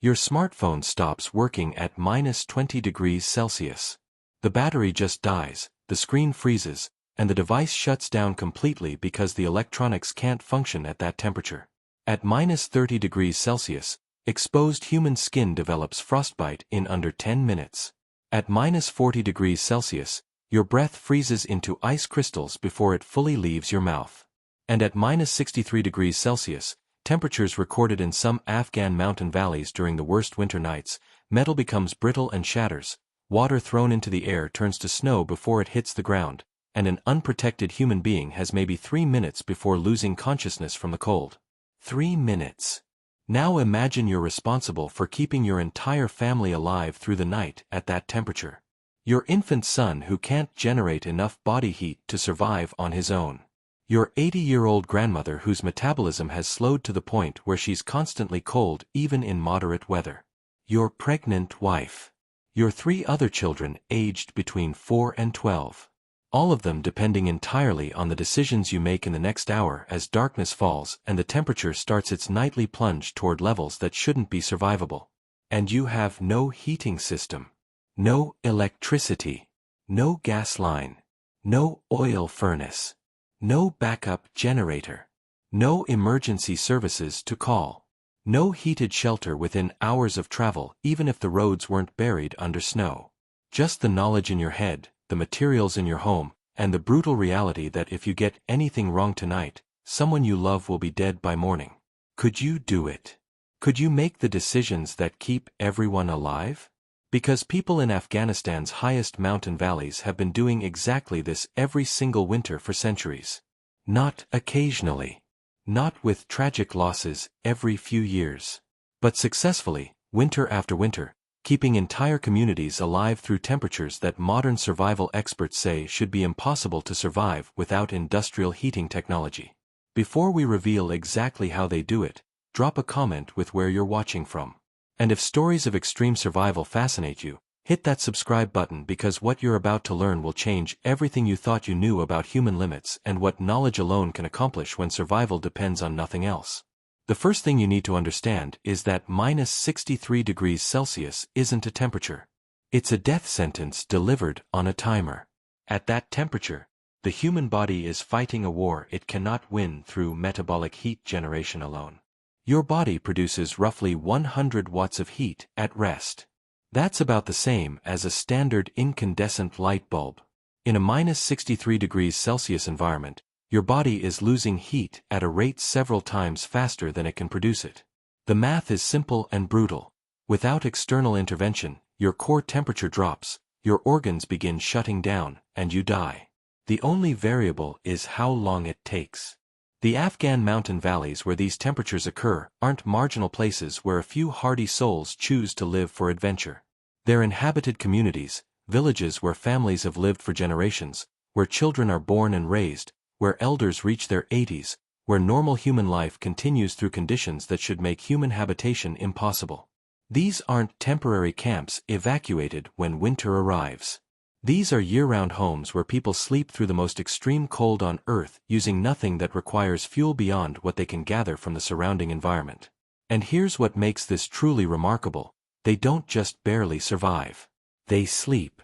Your smartphone stops working at -20 degrees Celsius. The battery just dies, the screen freezes, and the device shuts down completely because the electronics can't function at that temperature. At -30 degrees Celsius, exposed human skin develops frostbite in under 10 minutes. At -40 degrees Celsius, your breath freezes into ice crystals before it fully leaves your mouth. And at -63 degrees Celsius, temperatures recorded in some Afghan mountain valleys during the worst winter nights, metal becomes brittle and shatters, water thrown into the air turns to snow before it hits the ground, and an unprotected human being has maybe 3 minutes before losing consciousness from the cold. 3 minutes. Now imagine you're responsible for keeping your entire family alive through the night at that temperature. Your infant son who can't generate enough body heat to survive on his own. Your 80-year-old grandmother whose metabolism has slowed to the point where she's constantly cold even in moderate weather. Your pregnant wife. Your 3 other children aged between 4 and 12. All of them depending entirely on the decisions you make in the next hour as darkness falls and the temperature starts its nightly plunge toward levels that shouldn't be survivable. And you have no heating system. No electricity. No gas line. No oil furnace. No backup generator. No emergency services to call. No heated shelter within hours of travel even if the roads weren't buried under snow. Just the knowledge in your head, the materials in your home, and the brutal reality that if you get anything wrong tonight, someone you love will be dead by morning. Could you do it? Could you make the decisions that keep everyone alive? Because people in Afghanistan's highest mountain valleys have been doing exactly this every single winter for centuries. Not occasionally. Not with tragic losses every few years. But successfully, winter after winter, keeping entire communities alive through temperatures that modern survival experts say should be impossible to survive without industrial heating technology. Before we reveal exactly how they do it, drop a comment with where you're watching from. And if stories of extreme survival fascinate you, hit that subscribe button because what you're about to learn will change everything you thought you knew about human limits and what knowledge alone can accomplish when survival depends on nothing else. The first thing you need to understand is that -63 degrees Celsius isn't a temperature. It's a death sentence delivered on a timer. At that temperature, the human body is fighting a war it cannot win through metabolic heat generation alone. Your body produces roughly 100 watts of heat at rest. That's about the same as a standard incandescent light bulb. In a -63 degrees Celsius environment, your body is losing heat at a rate several times faster than it can produce it. The math is simple and brutal. Without external intervention, your core temperature drops, your organs begin shutting down, and you die. The only variable is how long it takes. The Afghan mountain valleys where these temperatures occur aren't marginal places where a few hardy souls choose to live for adventure. They're inhabited communities, villages where families have lived for generations, where children are born and raised, where elders reach their 80s, where normal human life continues through conditions that should make human habitation impossible. These aren't temporary camps evacuated when winter arrives. These are year-round homes where people sleep through the most extreme cold on Earth using nothing that requires fuel beyond what they can gather from the surrounding environment. And here's what makes this truly remarkable: they don't just barely survive. They sleep.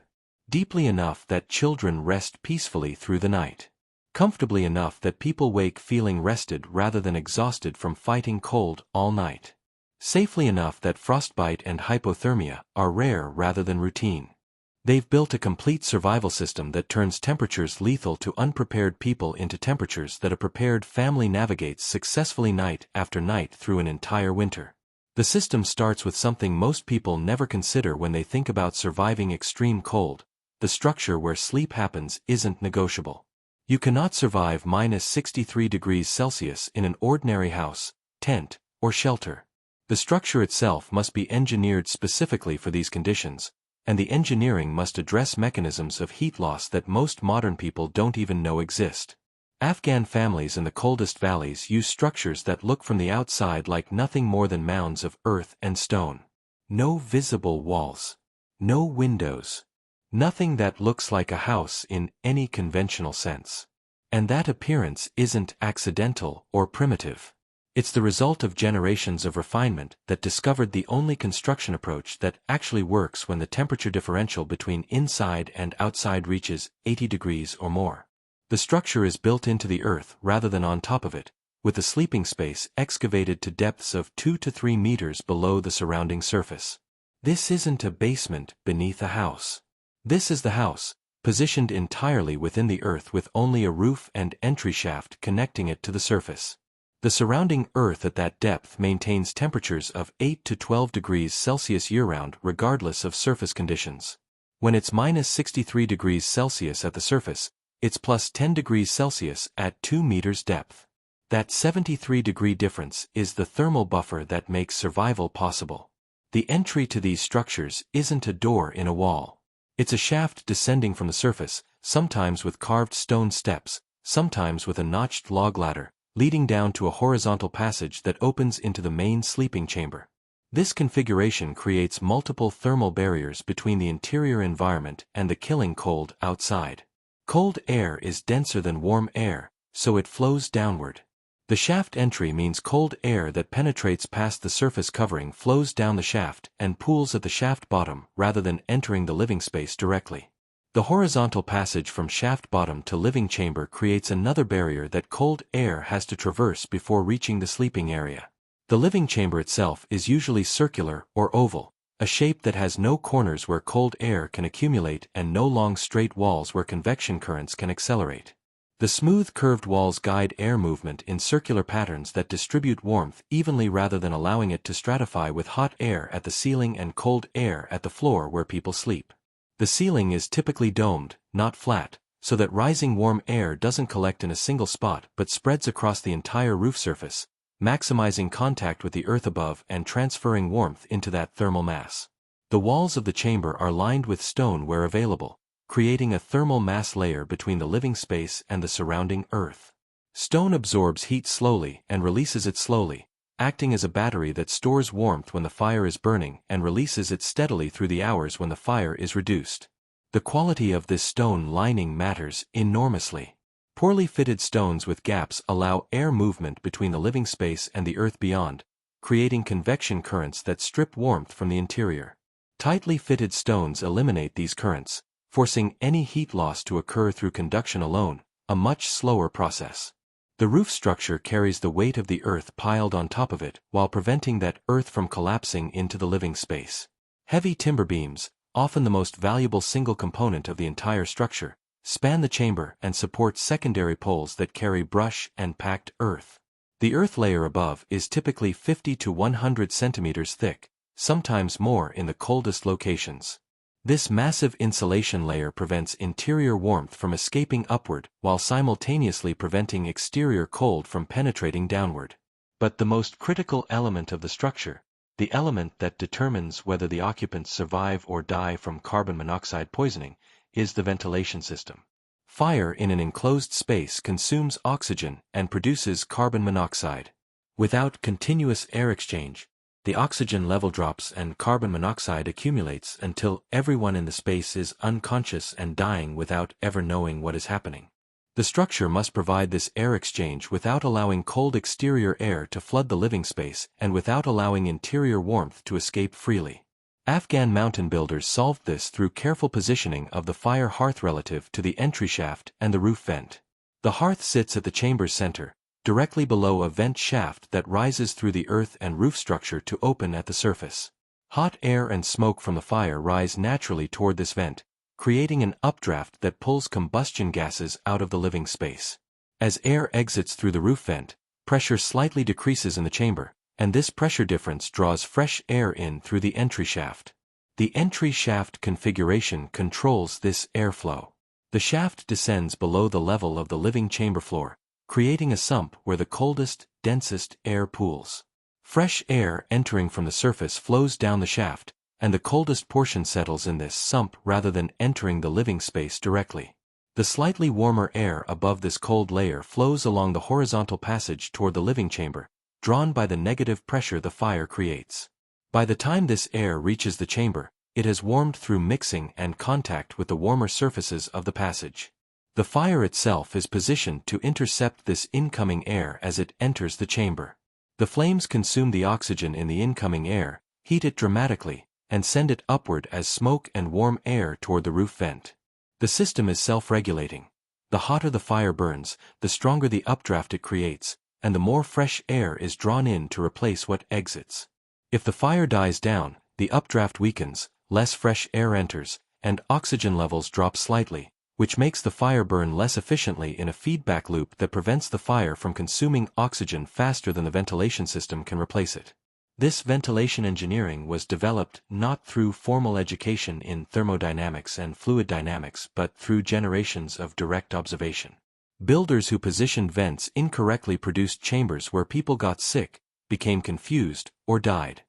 Deeply enough that children rest peacefully through the night. Comfortably enough that people wake feeling rested rather than exhausted from fighting cold all night. Safely enough that frostbite and hypothermia are rare rather than routine. They've built a complete survival system that turns temperatures lethal to unprepared people into temperatures that a prepared family navigates successfully night after night through an entire winter. The system starts with something most people never consider when they think about surviving extreme cold. The structure where sleep happens isn't negotiable. You cannot survive -63 degrees Celsius in an ordinary house, tent, or shelter. The structure itself must be engineered specifically for these conditions, and the engineering must address mechanisms of heat loss that most modern people don't even know exist. Afghan families in the coldest valleys use structures that look from the outside like nothing more than mounds of earth and stone. No visible walls. No windows. Nothing that looks like a house in any conventional sense. And that appearance isn't accidental or primitive. It's the result of generations of refinement that discovered the only construction approach that actually works when the temperature differential between inside and outside reaches 80 degrees or more. The structure is built into the earth rather than on top of it, with the sleeping space excavated to depths of 2 to 3 meters below the surrounding surface. This isn't a basement beneath a house. This is the house, positioned entirely within the earth with only a roof and entry shaft connecting it to the surface. The surrounding earth at that depth maintains temperatures of 8 to 12 degrees Celsius year-round regardless of surface conditions. When it's minus 63 degrees Celsius at the surface, it's plus 10 degrees Celsius at 2 meters depth. That 73-degree difference is the thermal buffer that makes survival possible. The entry to these structures isn't a door in a wall. It's a shaft descending from the surface, sometimes with carved stone steps, sometimes with a notched log ladder, leading down to a horizontal passage that opens into the main sleeping chamber. This configuration creates multiple thermal barriers between the interior environment and the killing cold outside. Cold air is denser than warm air, so it flows downward. The shaft entry means cold air that penetrates past the surface covering flows down the shaft and pools at the shaft bottom rather than entering the living space directly. The horizontal passage from shaft bottom to living chamber creates another barrier that cold air has to traverse before reaching the sleeping area. The living chamber itself is usually circular or oval, a shape that has no corners where cold air can accumulate and no long straight walls where convection currents can accelerate. The smooth curved walls guide air movement in circular patterns that distribute warmth evenly rather than allowing it to stratify with hot air at the ceiling and cold air at the floor where people sleep. The ceiling is typically domed, not flat, so that rising warm air doesn't collect in a single spot but spreads across the entire roof surface, maximizing contact with the earth above and transferring warmth into that thermal mass. The walls of the chamber are lined with stone where available, creating a thermal mass layer between the living space and the surrounding earth. Stone absorbs heat slowly and releases it slowly, acting as a battery that stores warmth when the fire is burning and releases it steadily through the hours when the fire is reduced. The quality of this stone lining matters enormously. Poorly fitted stones with gaps allow air movement between the living space and the earth beyond, creating convection currents that strip warmth from the interior. Tightly fitted stones eliminate these currents, forcing any heat loss to occur through conduction alone, a much slower process. The roof structure carries the weight of the earth piled on top of it while preventing that earth from collapsing into the living space. Heavy timber beams, often the most valuable single component of the entire structure, span the chamber and support secondary poles that carry brush and packed earth. The earth layer above is typically 50 to 100 centimeters thick, sometimes more in the coldest locations. This massive insulation layer prevents interior warmth from escaping upward while simultaneously preventing exterior cold from penetrating downward. But the most critical element of the structure, the element that determines whether the occupants survive or die from carbon monoxide poisoning, is the ventilation system. Fire in an enclosed space consumes oxygen and produces carbon monoxide. Without continuous air exchange, the oxygen level drops and carbon monoxide accumulates until everyone in the space is unconscious and dying without ever knowing what is happening. The structure must provide this air exchange without allowing cold exterior air to flood the living space and without allowing interior warmth to escape freely. Afghan mountain builders solved this through careful positioning of the fire hearth relative to the entry shaft and the roof vent. The hearth sits at the chamber's center, directly below a vent shaft that rises through the earth and roof structure to open at the surface. Hot air and smoke from the fire rise naturally toward this vent, creating an updraft that pulls combustion gases out of the living space. As air exits through the roof vent, pressure slightly decreases in the chamber, and this pressure difference draws fresh air in through the entry shaft. The entry shaft configuration controls this airflow. The shaft descends below the level of the living chamber floor, creating a sump where the coldest, densest air pools. Fresh air entering from the surface flows down the shaft, and the coldest portion settles in this sump rather than entering the living space directly. The slightly warmer air above this cold layer flows along the horizontal passage toward the living chamber, drawn by the negative pressure the fire creates. By the time this air reaches the chamber, it has warmed through mixing and contact with the warmer surfaces of the passage. The fire itself is positioned to intercept this incoming air as it enters the chamber. The flames consume the oxygen in the incoming air, heat it dramatically, and send it upward as smoke and warm air toward the roof vent. The system is self-regulating. The hotter the fire burns, the stronger the updraft it creates, and the more fresh air is drawn in to replace what exits. If the fire dies down, the updraft weakens, less fresh air enters, and oxygen levels drop slightly, which makes the fire burn less efficiently in a feedback loop that prevents the fire from consuming oxygen faster than the ventilation system can replace it. This ventilation engineering was developed not through formal education in thermodynamics and fluid dynamics but through generations of direct observation. Builders who positioned vents incorrectly produced chambers where people got sick, became confused, or died.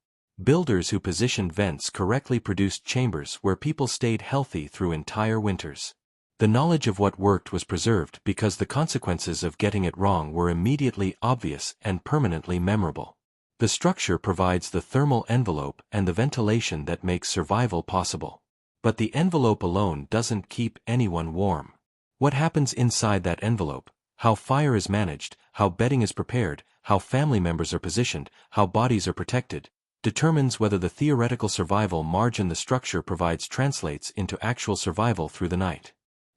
Builders who positioned vents correctly produced chambers where people stayed healthy through entire winters. The knowledge of what worked was preserved because the consequences of getting it wrong were immediately obvious and permanently memorable. The structure provides the thermal envelope and the ventilation that makes survival possible. But the envelope alone doesn't keep anyone warm. What happens inside that envelope, how fire is managed, how bedding is prepared, how family members are positioned, how bodies are protected, determines whether the theoretical survival margin the structure provides translates into actual survival through the night.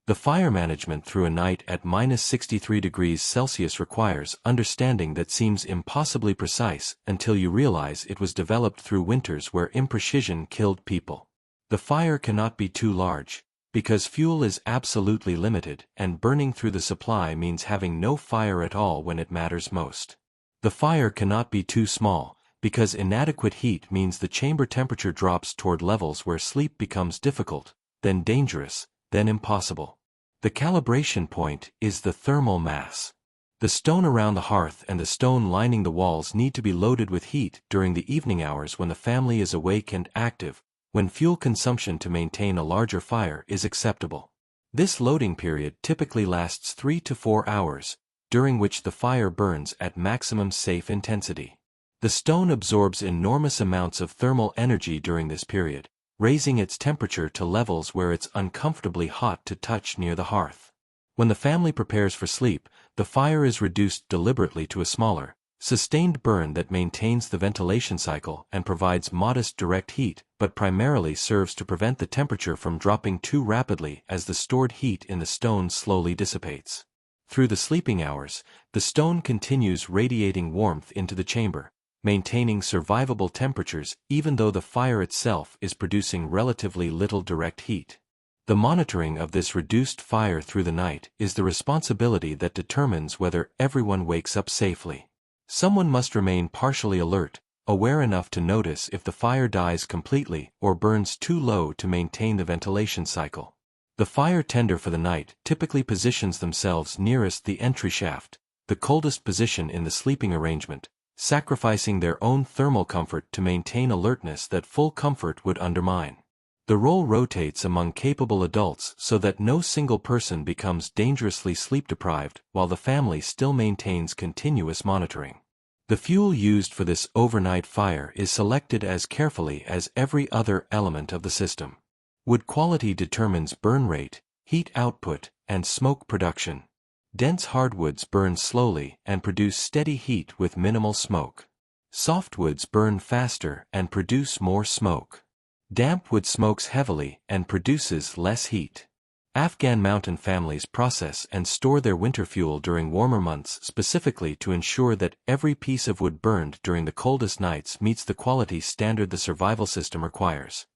The fire management through a night at -63°C requires understanding that seems impossibly precise until you realize it was developed through winters where imprecision killed people. The fire cannot be too large, because fuel is absolutely limited, and burning through the supply means having no fire at all when it matters most. The fire cannot be too small, because inadequate heat means the chamber temperature drops toward levels where sleep becomes difficult, then dangerous, then impossible. The calibration point is the thermal mass. The stone around the hearth and the stone lining the walls need to be loaded with heat during the evening hours when the family is awake and active, when fuel consumption to maintain a larger fire is acceptable. This loading period typically lasts 3 to 4 hours, during which the fire burns at maximum safe intensity. The stone absorbs enormous amounts of thermal energy during this period, raising its temperature to levels where it's uncomfortably hot to touch near the hearth. When the family prepares for sleep, the fire is reduced deliberately to a smaller, sustained burn that maintains the ventilation cycle and provides modest direct heat, but primarily serves to prevent the temperature from dropping too rapidly as the stored heat in the stone slowly dissipates. Through the sleeping hours, the stone continues radiating warmth into the chamber, maintaining survivable temperatures even though the fire itself is producing relatively little direct heat. The monitoring of this reduced fire through the night is the responsibility that determines whether everyone wakes up safely. Someone must remain partially alert, aware enough to notice if the fire dies completely or burns too low to maintain the ventilation cycle. The fire tender for the night typically positions themselves nearest the entry shaft, the coldest position in the sleeping arrangement, sacrificing their own thermal comfort to maintain alertness that full comfort would undermine. The role rotates among capable adults so that no single person becomes dangerously sleep-deprived while the family still maintains continuous monitoring. The fuel used for this overnight fire is selected as carefully as every other element of the system. Wood quality determines burn rate, heat output, and smoke production. Dense hardwoods burn slowly and produce steady heat with minimal smoke. Softwoods burn faster and produce more smoke. Damp wood smokes heavily and produces less heat. Afghan mountain families process and store their winter fuel during warmer months specifically to ensure that every piece of wood burned during the coldest nights meets the quality standard the survival system requires.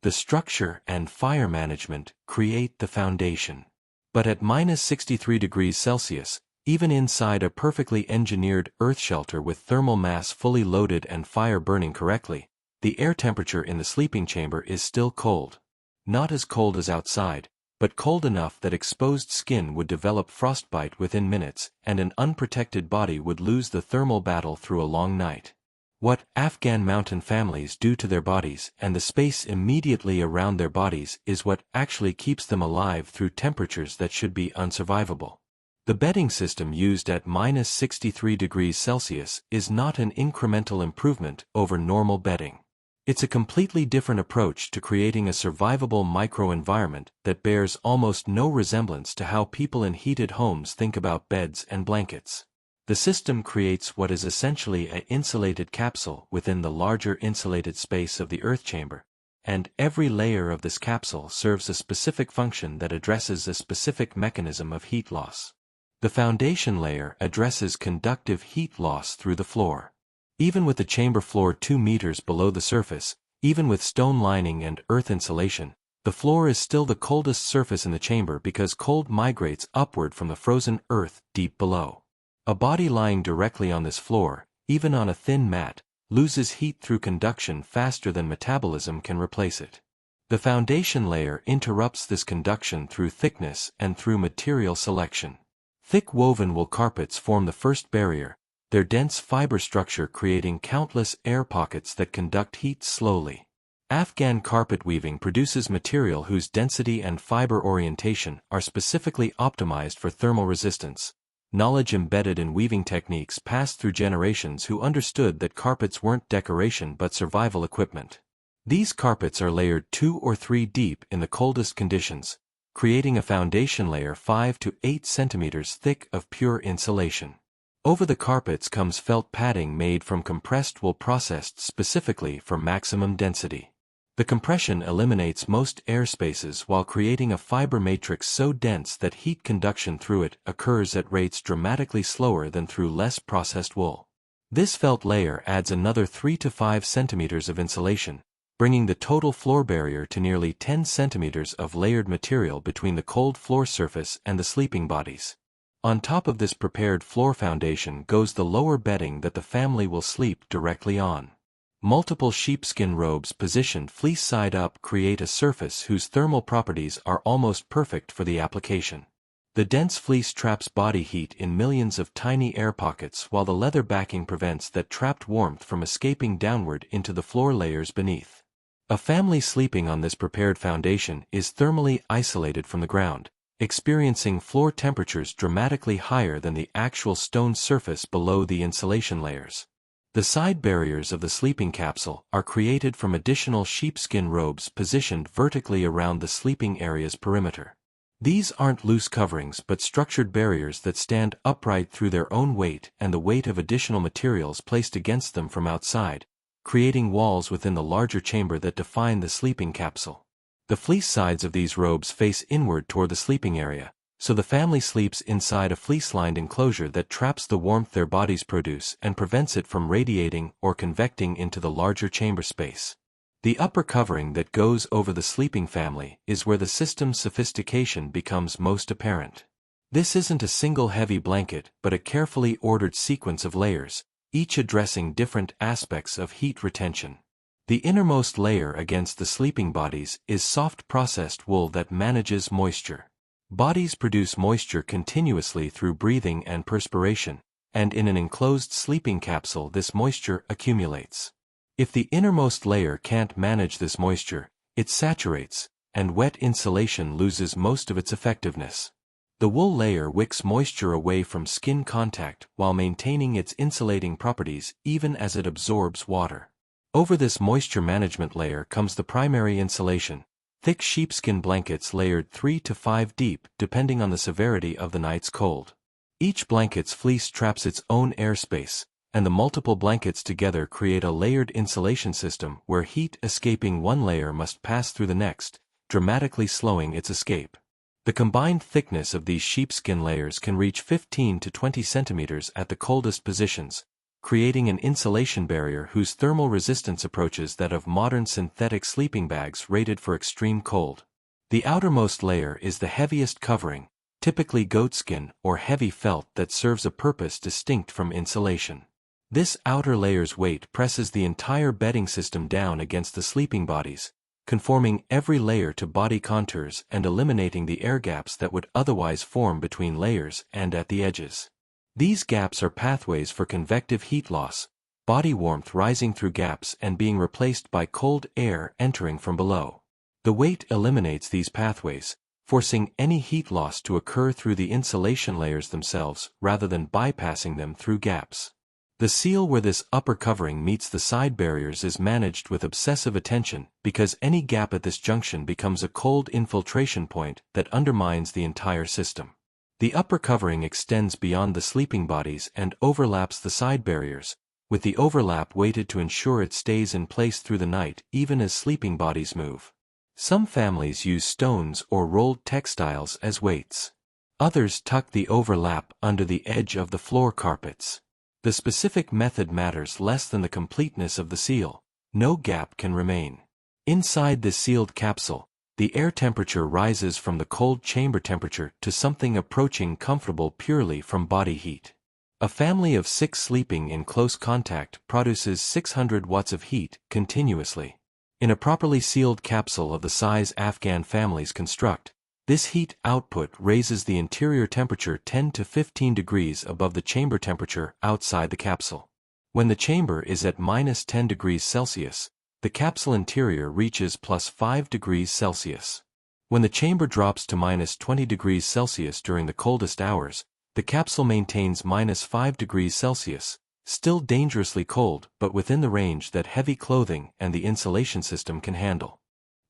The structure and fire management create the foundation. But at -63°C, even inside a perfectly engineered earth shelter with thermal mass fully loaded and fire burning correctly, the air temperature in the sleeping chamber is still cold. Not as cold as outside, but cold enough that exposed skin would develop frostbite within minutes and an unprotected body would lose the thermal battle through a long night. What Afghan mountain families do to their bodies and the space immediately around their bodies is what actually keeps them alive through temperatures that should be unsurvivable. The bedding system used at -63°C is not an incremental improvement over normal bedding. It's a completely different approach to creating a survivable microenvironment that bears almost no resemblance to how people in heated homes think about beds and blankets. The system creates what is essentially an insulated capsule within the larger insulated space of the Earth chamber, and every layer of this capsule serves a specific function that addresses a specific mechanism of heat loss. The foundation layer addresses conductive heat loss through the floor. Even with the chamber floor 2 meters below the surface, even with stone lining and earth insulation, the floor is still the coldest surface in the chamber because cold migrates upward from the frozen earth deep below. A body lying directly on this floor, even on a thin mat, loses heat through conduction faster than metabolism can replace it. The foundation layer interrupts this conduction through thickness and through material selection. Thick woven wool carpets form the first barrier, their dense fiber structure creating countless air pockets that conduct heat slowly. Afghan carpet weaving produces material whose density and fiber orientation are specifically optimized for thermal resistance. Knowledge embedded in weaving techniques passed through generations who understood that carpets weren't decoration but survival equipment. These carpets are layered 2 or 3 deep in the coldest conditions, creating a foundation layer 5 to 8 centimeters thick of pure insulation. Over the carpets comes felt padding made from compressed wool processed specifically for maximum density. The compression eliminates most air spaces while creating a fiber matrix so dense that heat conduction through it occurs at rates dramatically slower than through less processed wool. This felt layer adds another 3 to 5 centimeters of insulation, bringing the total floor barrier to nearly 10 centimeters of layered material between the cold floor surface and the sleeping bodies. On top of this prepared floor foundation goes the lower bedding that the family will sleep directly on. Multiple sheepskin robes positioned fleece side up create a surface whose thermal properties are almost perfect for the application. The dense fleece traps body heat in millions of tiny air pockets while the leather backing prevents that trapped warmth from escaping downward into the floor layers beneath. A family sleeping on this prepared foundation is thermally isolated from the ground, experiencing floor temperatures dramatically higher than the actual stone surface below the insulation layers. The side barriers of the sleeping capsule are created from additional sheepskin robes positioned vertically around the sleeping area's perimeter. These aren't loose coverings but structured barriers that stand upright through their own weight and the weight of additional materials placed against them from outside, creating walls within the larger chamber that define the sleeping capsule. The fleece sides of these robes face inward toward the sleeping area, so the family sleeps inside a fleece-lined enclosure that traps the warmth their bodies produce and prevents it from radiating or convecting into the larger chamber space. The upper covering that goes over the sleeping family is where the system's sophistication becomes most apparent. This isn't a single heavy blanket but a carefully ordered sequence of layers, each addressing different aspects of heat retention. The innermost layer against the sleeping bodies is soft processed wool that manages moisture. Bodies produce moisture continuously through breathing and perspiration, and in an enclosed sleeping capsule this moisture accumulates. If the innermost layer can't manage this moisture, it saturates, and wet insulation loses most of its effectiveness. The wool layer wicks moisture away from skin contact while maintaining its insulating properties even as it absorbs water. Over this moisture management layer comes the primary insulation, thick sheepskin blankets layered 3 to 5 deep depending on the severity of the night's cold. Each blanket's fleece traps its own airspace, and the multiple blankets together create a layered insulation system where heat escaping one layer must pass through the next, dramatically slowing its escape. The combined thickness of these sheepskin layers can reach 15 to 20 centimeters at the coldest positions, creating an insulation barrier whose thermal resistance approaches that of modern synthetic sleeping bags rated for extreme cold. The outermost layer is the heaviest covering, typically goatskin or heavy felt that serves a purpose distinct from insulation. This outer layer's weight presses the entire bedding system down against the sleeping bodies, conforming every layer to body contours and eliminating the air gaps that would otherwise form between layers and at the edges. These gaps are pathways for convective heat loss, body warmth rising through gaps and being replaced by cold air entering from below. The weight eliminates these pathways, forcing any heat loss to occur through the insulation layers themselves rather than bypassing them through gaps. The seal where this upper covering meets the side barriers is managed with obsessive attention because any gap at this junction becomes a cold infiltration point that undermines the entire system. The upper covering extends beyond the sleeping bodies and overlaps the side barriers, with the overlap weighted to ensure it stays in place through the night even as sleeping bodies move. Some families use stones or rolled textiles as weights. Others tuck the overlap under the edge of the floor carpets. The specific method matters less than the completeness of the seal. No gap can remain. Inside this sealed capsule, the air temperature rises from the cold chamber temperature to something approaching comfortable purely from body heat. A family of 6 sleeping in close contact produces 600 watts of heat continuously. In a properly sealed capsule of the size Afghan families construct, this heat output raises the interior temperature 10 to 15 degrees above the chamber temperature outside the capsule. When the chamber is at -10 degrees Celsius, the capsule interior reaches +5 degrees Celsius. When the chamber drops to -20 degrees Celsius during the coldest hours, the capsule maintains -5 degrees Celsius, still dangerously cold but within the range that heavy clothing and the insulation system can handle.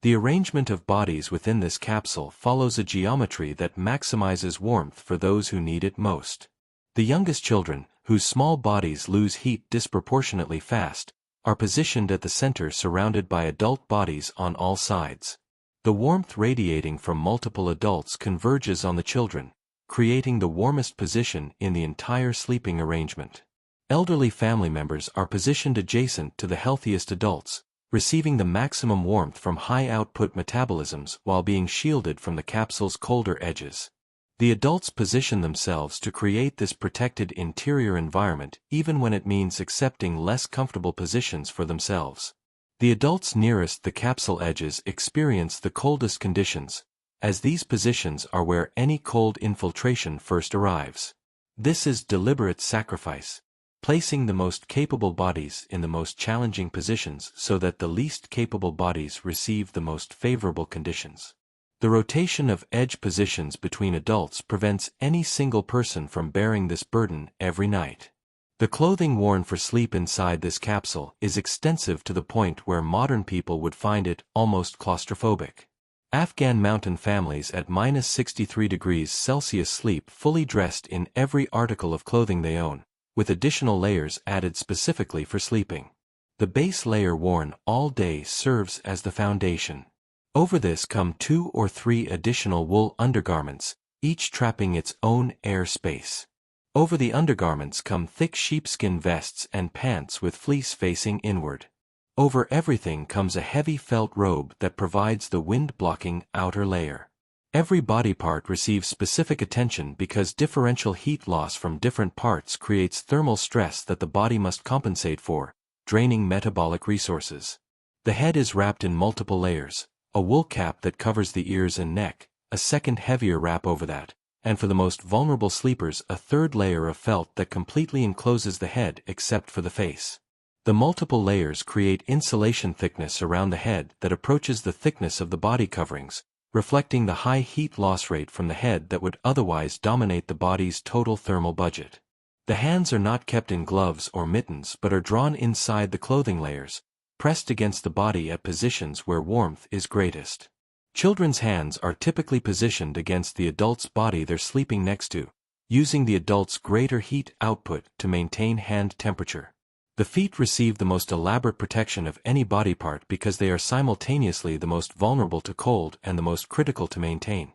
The arrangement of bodies within this capsule follows a geometry that maximizes warmth for those who need it most. The youngest children, whose small bodies lose heat disproportionately fast, are positioned at the center surrounded by adult bodies on all sides. The warmth radiating from multiple adults converges on the children, creating the warmest position in the entire sleeping arrangement. Elderly family members are positioned adjacent to the healthiest adults, receiving the maximum warmth from high-output metabolisms while being shielded from the capsule's colder edges. The adults position themselves to create this protected interior environment even when it means accepting less comfortable positions for themselves. The adults nearest the capsule edges experience the coldest conditions, as these positions are where any cold infiltration first arrives. This is deliberate sacrifice, placing the most capable bodies in the most challenging positions so that the least capable bodies receive the most favorable conditions. The rotation of edge positions between adults prevents any single person from bearing this burden every night. The clothing worn for sleep inside this capsule is extensive to the point where modern people would find it almost claustrophobic. Afghan mountain families at -63 degrees Celsius sleep fully dressed in every article of clothing they own, with additional layers added specifically for sleeping. The base layer worn all day serves as the foundation. Over this come 2 or 3 additional wool undergarments, each trapping its own air space. Over the undergarments come thick sheepskin vests and pants with fleece facing inward. Over everything comes a heavy felt robe that provides the wind-blocking outer layer. Every body part receives specific attention because differential heat loss from different parts creates thermal stress that the body must compensate for, draining metabolic resources. The head is wrapped in multiple layers, a wool cap that covers the ears and neck, a second heavier wrap over that, and for the most vulnerable sleepers a third layer of felt that completely encloses the head except for the face. The multiple layers create insulation thickness around the head that approaches the thickness of the body coverings, reflecting the high heat loss rate from the head that would otherwise dominate the body's total thermal budget. The hands are not kept in gloves or mittens but are drawn inside the clothing layers, pressed against the body at positions where warmth is greatest. Children's hands are typically positioned against the adult's body they're sleeping next to, using the adult's greater heat output to maintain hand temperature. The feet receive the most elaborate protection of any body part because they are simultaneously the most vulnerable to cold and the most critical to maintain.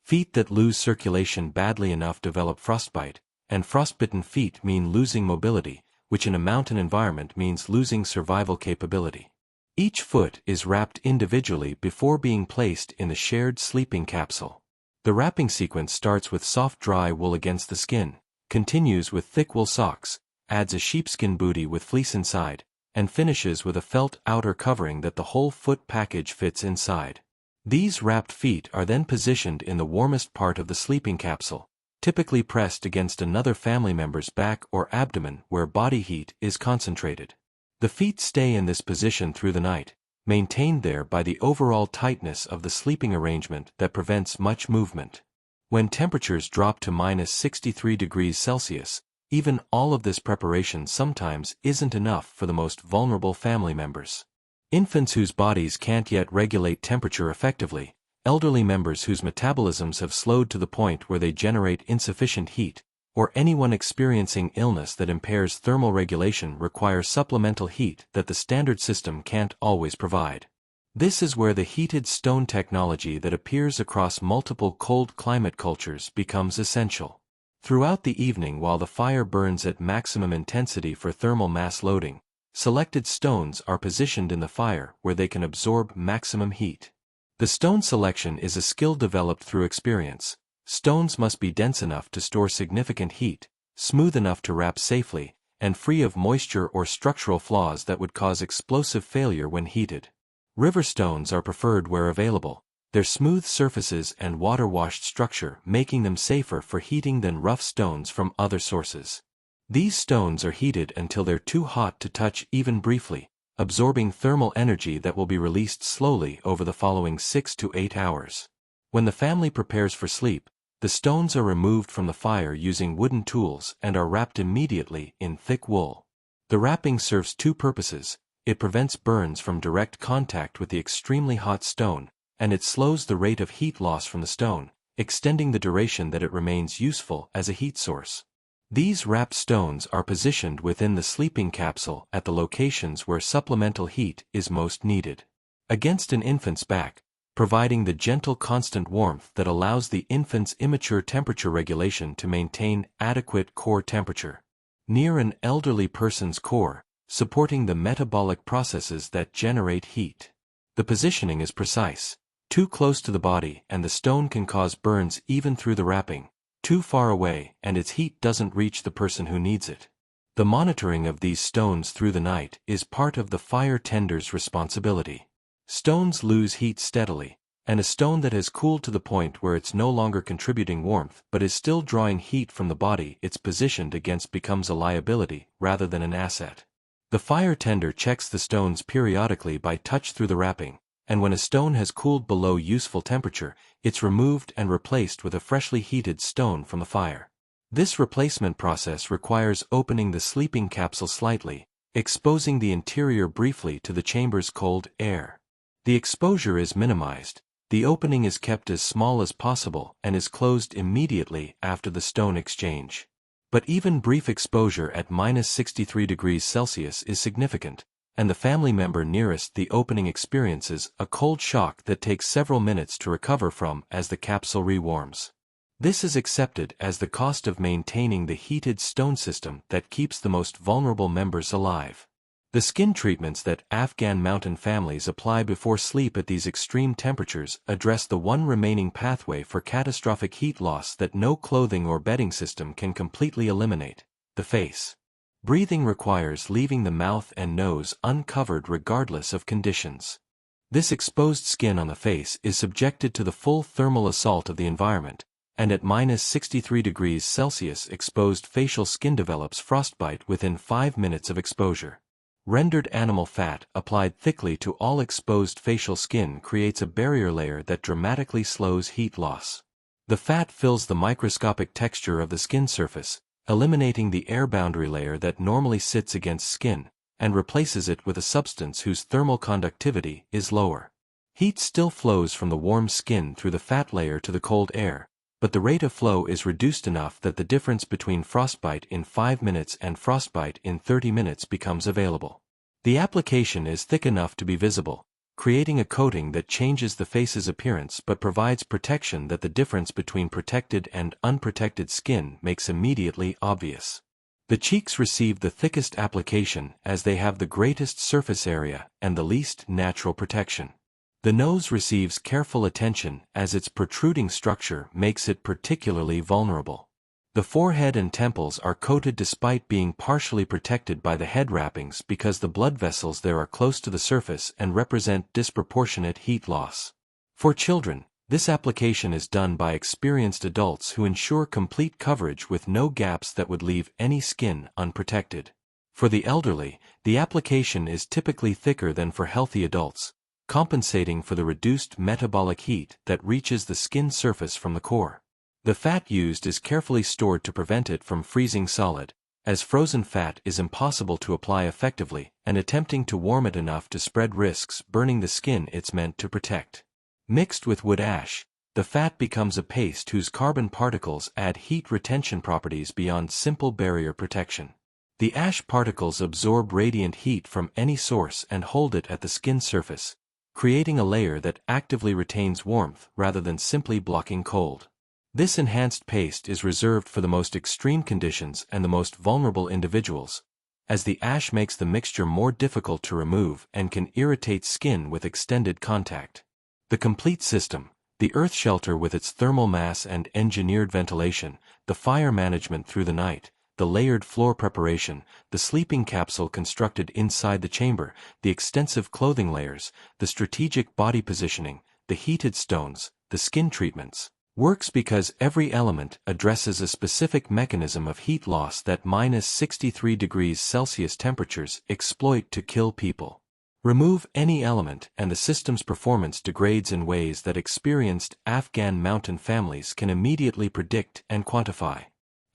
Feet that lose circulation badly enough develop frostbite, and frostbitten feet mean losing mobility, which in a mountain environment means losing survival capability. Each foot is wrapped individually before being placed in the shared sleeping capsule. The wrapping sequence starts with soft dry wool against the skin, continues with thick wool socks, adds a sheepskin bootie with fleece inside, and finishes with a felt outer covering that the whole foot package fits inside. These wrapped feet are then positioned in the warmest part of the sleeping capsule, typically pressed against another family member's back or abdomen where body heat is concentrated. The feet stay in this position through the night, maintained there by the overall tightness of the sleeping arrangement that prevents much movement. When temperatures drop to -63 degrees Celsius, even all of this preparation sometimes isn't enough for the most vulnerable family members. Infants whose bodies can't yet regulate temperature effectively, elderly members whose metabolisms have slowed to the point where they generate insufficient heat, or anyone experiencing illness that impairs thermal regulation require supplemental heat that the standard system can't always provide. This is where the heated stone technology that appears across multiple cold climate cultures becomes essential. Throughout the evening while the fire burns at maximum intensity for thermal mass loading, selected stones are positioned in the fire where they can absorb maximum heat. The stone selection is a skill developed through experience. Stones must be dense enough to store significant heat, smooth enough to wrap safely, and free of moisture or structural flaws that would cause explosive failure when heated. River stones are preferred where available, their smooth surfaces and water-washed structure making them safer for heating than rough stones from other sources. These stones are heated until they're too hot to touch even briefly, absorbing thermal energy that will be released slowly over the following 6 to 8 hours. When the family prepares for sleep, the stones are removed from the fire using wooden tools and are wrapped immediately in thick wool. The wrapping serves two purposes. It prevents burns from direct contact with the extremely hot stone, and it slows the rate of heat loss from the stone, extending the duration that it remains useful as a heat source. These wrapped stones are positioned within the sleeping capsule at the locations where supplemental heat is most needed. Against an infant's back, providing the gentle constant warmth that allows the infant's immature temperature regulation to maintain adequate core temperature. Near an elderly person's core, supporting the metabolic processes that generate heat. The positioning is precise. Too close to the body and the stone can cause burns even through the wrapping. Too far away and its heat doesn't reach the person who needs it. The monitoring of these stones through the night is part of the fire tender's responsibility. Stones lose heat steadily, and a stone that has cooled to the point where it's no longer contributing warmth but is still drawing heat from the body it's positioned against becomes a liability rather than an asset. The fire tender checks the stones periodically by touch through the wrapping, and when a stone has cooled below useful temperature, it's removed and replaced with a freshly heated stone from the fire. This replacement process requires opening the sleeping capsule slightly, exposing the interior briefly to the chamber's cold air. The exposure is minimized, the opening is kept as small as possible and is closed immediately after the stone exchange. But even brief exposure at -63°C is significant, and the family member nearest the opening experiences a cold shock that takes several minutes to recover from as the capsule rewarms. This is accepted as the cost of maintaining the heated stone system that keeps the most vulnerable members alive. The skin treatments that Afghan mountain families apply before sleep at these extreme temperatures address the one remaining pathway for catastrophic heat loss that no clothing or bedding system can completely eliminate: the face. Breathing requires leaving the mouth and nose uncovered regardless of conditions. This exposed skin on the face is subjected to the full thermal assault of the environment, and at -63°C exposed facial skin develops frostbite within 5 minutes of exposure. Rendered animal fat applied thickly to all exposed facial skin creates a barrier layer that dramatically slows heat loss. The fat fills the microscopic texture of the skin surface, eliminating the air boundary layer that normally sits against skin, and replaces it with a substance whose thermal conductivity is lower. Heat still flows from the warm skin through the fat layer to the cold air, but the rate of flow is reduced enough that the difference between frostbite in 5 minutes and frostbite in 30 minutes becomes available. The application is thick enough to be visible, creating a coating that changes the face's appearance but provides protection that the difference between protected and unprotected skin makes immediately obvious. The cheeks receive the thickest application as they have the greatest surface area and the least natural protection. The nose receives careful attention as its protruding structure makes it particularly vulnerable. The forehead and temples are coated despite being partially protected by the head wrappings because the blood vessels there are close to the surface and represent disproportionate heat loss. For children, this application is done by experienced adults who ensure complete coverage with no gaps that would leave any skin unprotected. For the elderly, the application is typically thicker than for healthy adults, compensating for the reduced metabolic heat that reaches the skin surface from the core. The fat used is carefully stored to prevent it from freezing solid, as frozen fat is impossible to apply effectively, and attempting to warm it enough to spread risks burning the skin it's meant to protect. Mixed with wood ash, the fat becomes a paste whose carbon particles add heat retention properties beyond simple barrier protection. The ash particles absorb radiant heat from any source and hold it at the skin surface, creating a layer that actively retains warmth rather than simply blocking cold. This enhanced paste is reserved for the most extreme conditions and the most vulnerable individuals, as the ash makes the mixture more difficult to remove and can irritate skin with extended contact. The complete system, the earth shelter with its thermal mass and engineered ventilation, the fire management through the night, the layered floor preparation, the sleeping capsule constructed inside the chamber, the extensive clothing layers, the strategic body positioning, the heated stones, the skin treatments, works because every element addresses a specific mechanism of heat loss that -63°C temperatures exploit to kill people. Remove any element and the system's performance degrades in ways that experienced Afghan mountain families can immediately predict and quantify.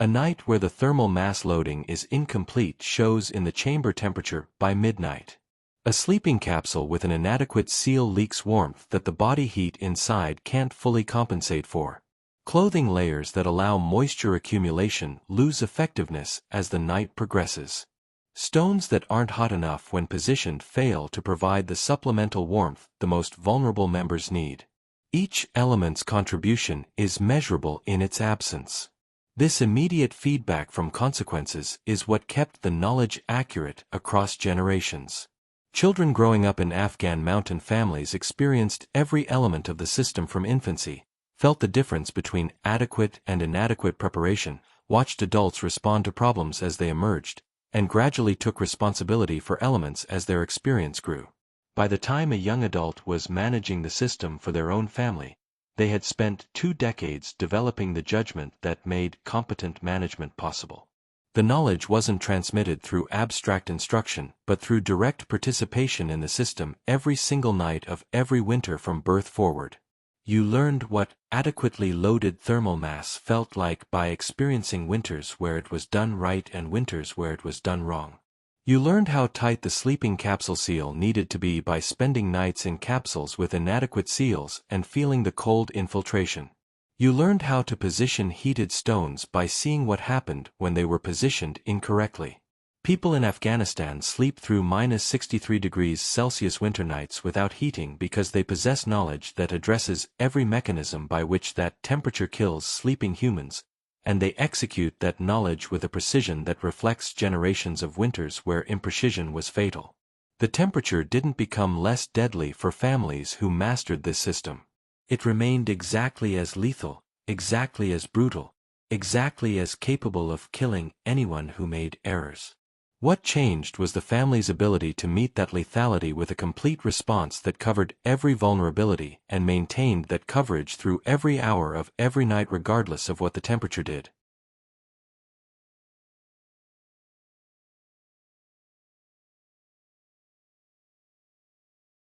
A night where the thermal mass loading is incomplete shows in the chamber temperature by midnight. A sleeping capsule with an inadequate seal leaks warmth that the body heat inside can't fully compensate for. Clothing layers that allow moisture accumulation lose effectiveness as the night progresses. Stones that aren't hot enough when positioned fail to provide the supplemental warmth the most vulnerable members need. Each element's contribution is measurable in its absence. This immediate feedback from consequences is what kept the knowledge accurate across generations. Children growing up in Afghan mountain families experienced every element of the system from infancy, felt the difference between adequate and inadequate preparation, watched adults respond to problems as they emerged, and gradually took responsibility for elements as their experience grew. By the time a young adult was managing the system for their own family, they had spent 2 decades developing the judgment that made competent management possible. The knowledge wasn't transmitted through abstract instruction but through direct participation in the system every single night of every winter from birth forward. You learned what adequately loaded thermal mass felt like by experiencing winters where it was done right and winters where it was done wrong. You learned how tight the sleeping capsule seal needed to be by spending nights in capsules with inadequate seals and feeling the cold infiltration. You learned how to position heated stones by seeing what happened when they were positioned incorrectly. People in Afghanistan sleep through -63°C winter nights without heating because they possess knowledge that addresses every mechanism by which that temperature kills sleeping humans, and they execute that knowledge with a precision that reflects generations of winters where imprecision was fatal. The temperature didn't become less deadly for families who mastered this system. It remained exactly as lethal, exactly as brutal, exactly as capable of killing anyone who made errors. What changed was the family's ability to meet that lethality with a complete response that covered every vulnerability and maintained that coverage through every hour of every night regardless of what the temperature did.